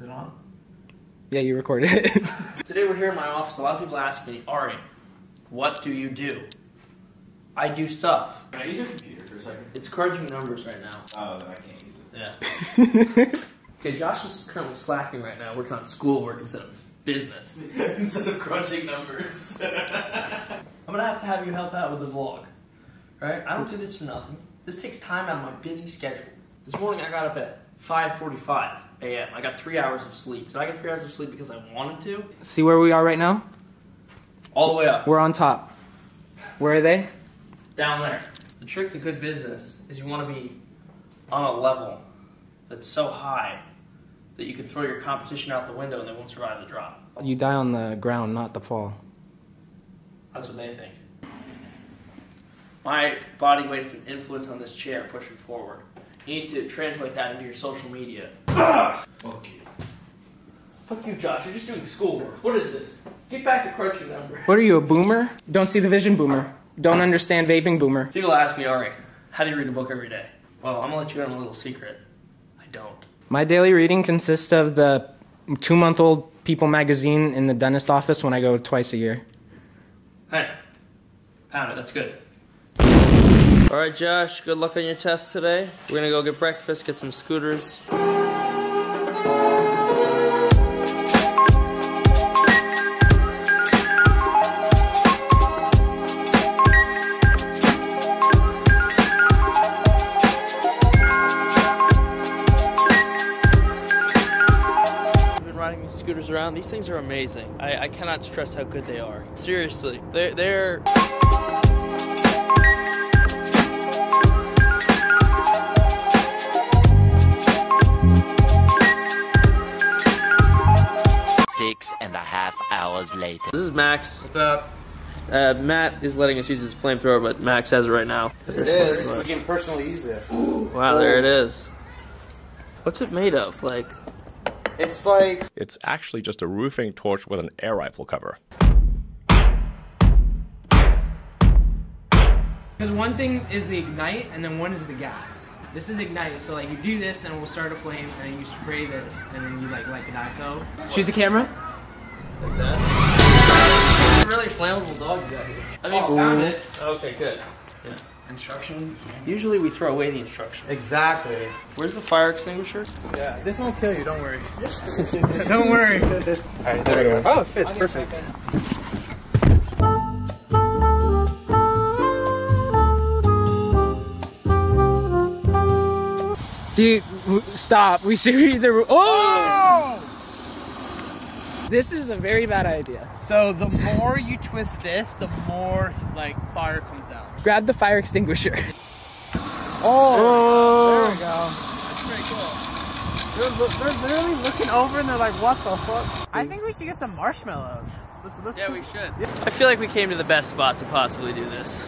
Is it on? Yeah, you recorded it. Today we're here in my office. A lot of people ask me, Ari, what do you do? I do stuff. Can I use your computer for a second? It's crunching numbers right now. Oh, then I can't use it. Yeah. Okay, Josh is currently slacking right now, working on schoolwork instead of business. Instead of crunching numbers. I'm gonna have you help out with the vlog. Right? I don't do this for nothing. This takes time out of my busy schedule. This morning I got up at 5:45 a.m. I got 3 hours of sleep. Did I get 3 hours of sleep because I wanted to? See where we are right now? All the way up. We're on top. Where are they? Down there. The trick to good business is you want to be on a level that's so high that you can throw your competition out the window and they won't survive the drop. You die on the ground, not the fall. That's what they think. My body weight is an influence on this chair pushing forward. You need to translate that into your social media. Fuck you. Fuck you, Josh. You're just doing schoolwork. What is this? Get back to crunching numbers. What are you, a boomer? Don't see the vision, boomer. Don't understand vaping, boomer. People ask me, Ari, how do you read a book every day? Well, I'm going to let you in on a little secret. I don't. My daily reading consists of the 2-month-old People magazine in the dentist office when I go twice a year. Hey, pound it. That's good. All right, Josh, good luck on your test today. We're going to go get breakfast, get some scooters. Riding these scooters around, these things are amazing. I cannot stress how good they are. Seriously, they're Six and a half hours later. This is Max. What's up? Matt is letting us use his flamethrower, but Max has it right now. It is. We can personally use it. Wow, there it is. What's it made of? Like, It's like... It's actually just a roofing torch with an air rifle cover. Because one thing is the ignite, and then one is the gas. This is ignite, so like you do this, and it will start a flame, and then you spray this, and then you like let that go. Shoot the camera. like that. Really flammable dog you got here. I mean, found it. Okay, good. Yeah. Instruction? Usually we throw away the instructions. Exactly. Where's the fire extinguisher? Yeah, this won't kill you, don't worry. Don't worry. Alright, there we go. Oh, it fits perfect. Dude, stop. We should read the rules. Oh! This is a very bad idea. So the more you twist this, the more like fire comes out. Grab the fire extinguisher. Oh! There we go. That's pretty cool. They're literally looking over and they're like, what the fuck? I think we should get some marshmallows. Let's Yeah, we should. Yeah. I feel like we came to the best spot to possibly do this.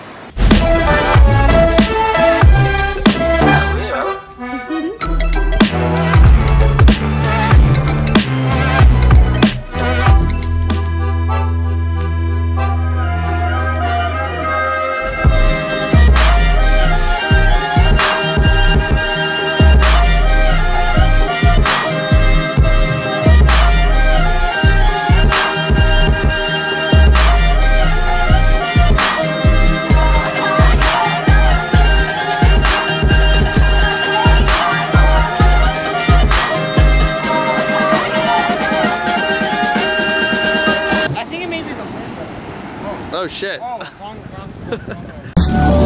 Oh shit. Oh, wrong way.